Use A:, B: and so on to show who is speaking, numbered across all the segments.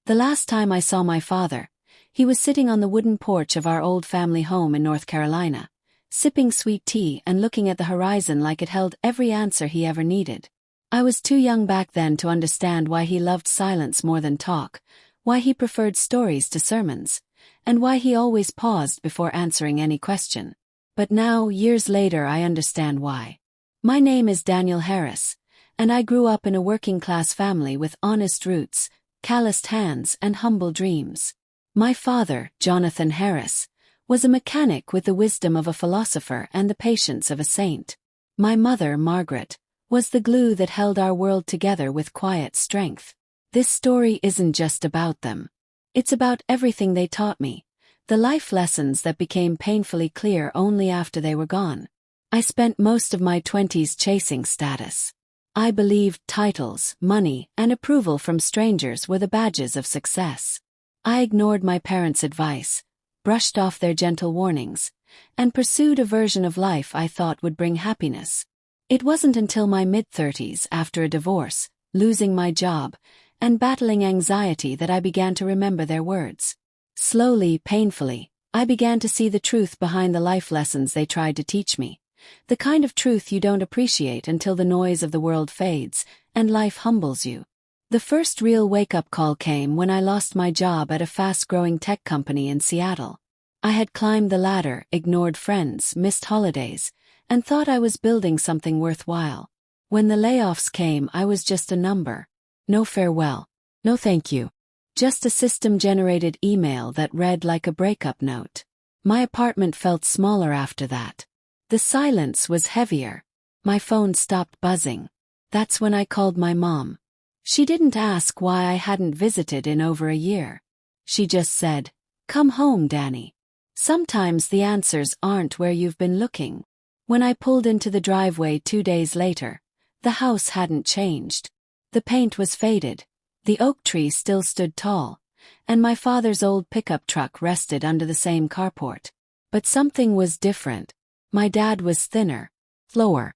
A: The last time I saw my father, he was sitting on the wooden porch of our old family home in North Carolina, sipping sweet tea and looking at the horizon like it held every answer he ever needed. I was too young back then to understand why he loved silence more than talk, why he preferred stories to sermons, and why he always paused before answering any question. But now, years later, I understand why. My name is Daniel Harris, and I grew up in a working-class family with honest roots, calloused hands, and humble dreams. My father, Jonathan Harris, was a mechanic with the wisdom of a philosopher and the patience of a saint. My mother, Margaret, was the glue that held our world together with quiet strength. This story isn't just about them. It's about everything they taught me, the life lessons that became painfully clear only after they were gone. I spent most of my 20s chasing status. I believed titles, money, and approval from strangers were the badges of success. I ignored my parents' advice, brushed off their gentle warnings, and pursued a version of life I thought would bring happiness. It wasn't until my mid-30s, after a divorce, losing my job, and battling anxiety that I began to remember their words. Slowly, painfully, I began to see the truth behind the life lessons they tried to teach me. The kind of truth you don't appreciate until the noise of the world fades, and life humbles you. The first real wake-up call came when I lost my job at a fast-growing tech company in Seattle. I had climbed the ladder, ignored friends, missed holidays, and thought I was building something worthwhile. When the layoffs came, I was just a number. No farewell. No thank you. Just a system-generated email that read like a breakup note. My apartment felt smaller after that. The silence was heavier. My phone stopped buzzing. That's when I called my mom. She didn't ask why I hadn't visited in over a year. She just said, "Come home, Danny." Sometimes the answers aren't where you've been looking. When I pulled into the driveway 2 days later, the house hadn't changed. The paint was faded, the oak tree still stood tall, and my father's old pickup truck rested under the same carport. But something was different. My dad was thinner, slower.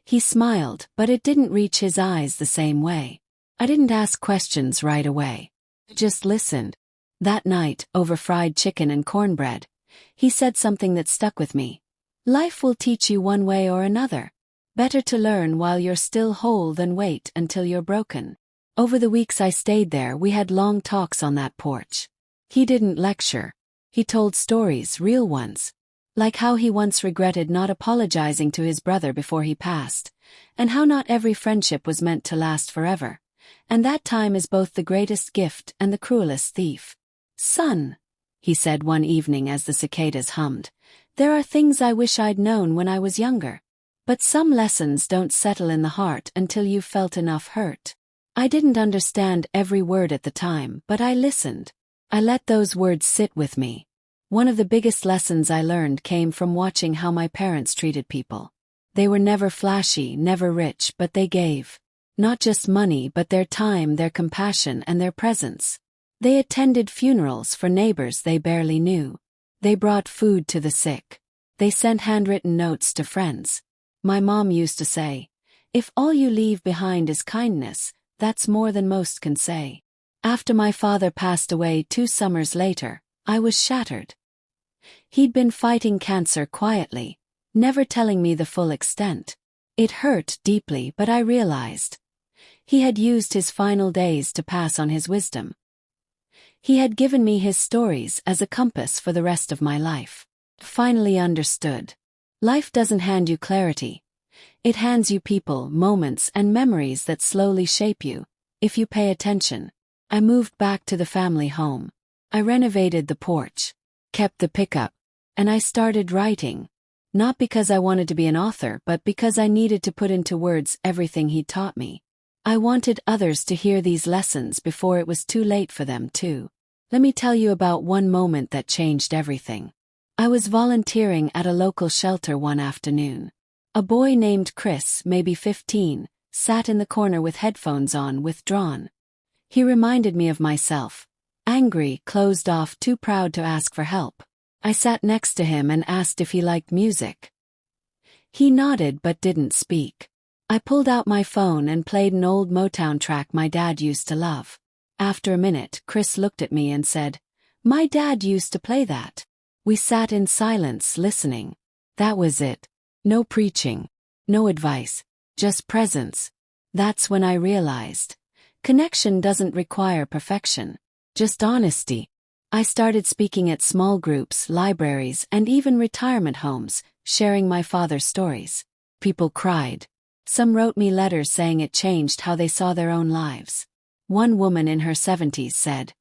A: He smiled, but it didn't reach his eyes the same way. I didn't ask questions right away. I just listened. That night, over fried chicken and cornbread, he said something that stuck with me. Life will teach you one way or another. Better to learn while you're still whole than wait until you're broken. Over the weeks I stayed there, we had long talks on that porch. He didn't lecture. He told stories, real ones. Like how he once regretted not apologizing to his brother before he passed, and how not every friendship was meant to last forever, and that time is both the greatest gift and the cruelest thief. "Son," he said one evening as the cicadas hummed, "there are things I wish I'd known when I was younger. But some lessons don't settle in the heart until you've felt enough hurt." I didn't understand every word at the time, but I listened. I let those words sit with me. One of the biggest lessons I learned came from watching how my parents treated people. They were never flashy, never rich, but they gave. Not just money, but their time, their compassion, and their presence. They attended funerals for neighbors they barely knew. They brought food to the sick. They sent handwritten notes to friends. My mom used to say, "If all you leave behind is kindness, that's more than most can say." After my father passed away 2 summers later, I was shattered. He'd been fighting cancer quietly, never telling me the full extent. It hurt deeply, but I realized. He had used his final days to pass on his wisdom. He had given me his stories as a compass for the rest of my life. Finally understood. Life doesn't hand you clarity. It hands you people, moments, and memories that slowly shape you, if you pay attention. I moved back to the family home. I renovated the porch, kept the pickup, and I started writing. Not because I wanted to be an author, but because I needed to put into words everything he taught me. I wanted others to hear these lessons before it was too late for them too. Let me tell you about one moment that changed everything. I was volunteering at a local shelter one afternoon. A boy named Chris, maybe 15, sat in the corner with headphones on, withdrawn. He reminded me of myself. Angry, closed off, too proud to ask for help. I sat next to him and asked if he liked music. He nodded but didn't speak. I pulled out my phone and played an old Motown track my dad used to love. After a minute, Chris looked at me and said, "My dad used to play that." We sat in silence listening. That was it. No preaching. No advice. Just presence. That's when I realized. Connection doesn't require perfection. Just honesty. I started speaking at small groups, libraries, and even retirement homes, sharing my father's stories. People cried. Some wrote me letters saying it changed how they saw their own lives. One woman in her 70s said,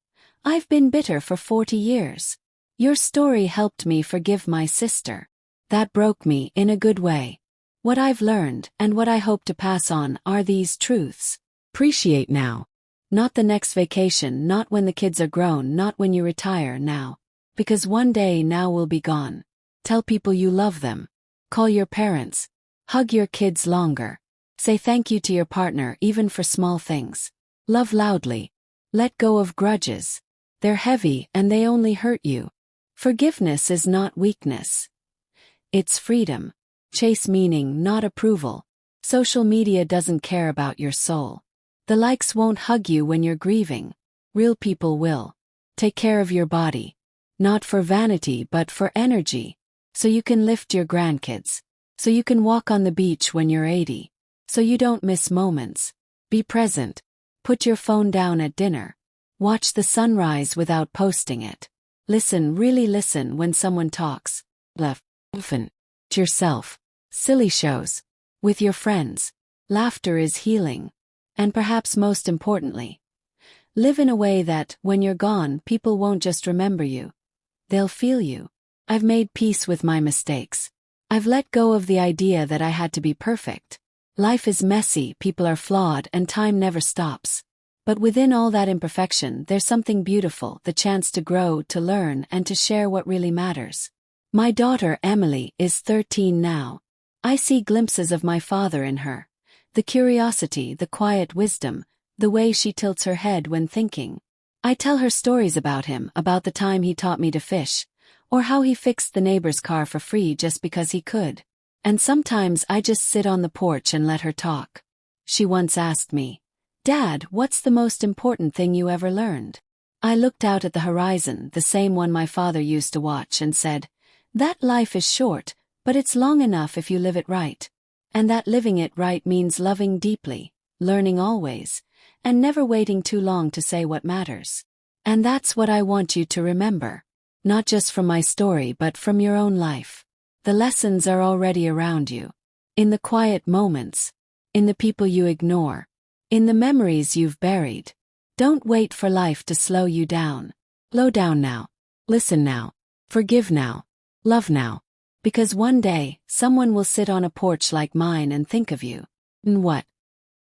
A: "I've been bitter for 40 years. Your story helped me forgive my sister." That broke me in a good way. What I've learned and what I hope to pass on are these truths. Appreciate now. Not the next vacation, not when the kids are grown, not when you retire, now. Because one day now will be gone. Tell people you love them. Call your parents. Hug your kids longer. Say thank you to your partner even for small things. Love loudly. Let go of grudges. They're heavy and they only hurt you. Forgiveness is not weakness. It's freedom. Chase meaning, not approval. Social media doesn't care about your soul. The likes won't hug you when you're grieving. Real people will. Take care of your body. Not for vanity but for energy. So you can lift your grandkids. So you can walk on the beach when you're 80. So you don't miss moments. Be present. Put your phone down at dinner. Watch the sunrise without posting it. Listen, really listen when someone talks. Laugh. Often. To yourself. Silly shows. With your friends. Laughter is healing. And perhaps most importantly, live in a way that, when you're gone, people won't just remember you. They'll feel you. I've made peace with my mistakes. I've let go of the idea that I had to be perfect. Life is messy, people are flawed, and time never stops. But within all that imperfection, there's something beautiful, the chance to grow, to learn, and to share what really matters. My daughter, Emily, is 13 now. I see glimpses of my father in her. The curiosity, the quiet wisdom, the way she tilts her head when thinking. I tell her stories about him, about the time he taught me to fish, or how he fixed the neighbor's car for free just because he could. And sometimes I just sit on the porch and let her talk. She once asked me, "Dad, what's the most important thing you ever learned?" I looked out at the horizon, the same one my father used to watch, and said, "That life is short, but it's long enough if you live it right. And that living it right means loving deeply, learning always, and never waiting too long to say what matters." And that's what I want you to remember. Not just from my story but from your own life. The lessons are already around you. In the quiet moments. In the people you ignore. In the memories you've buried. Don't wait for life to slow you down. Slow down now. Listen now. Forgive now. Love now. Because one day, someone will sit on a porch like mine and think of you. And what?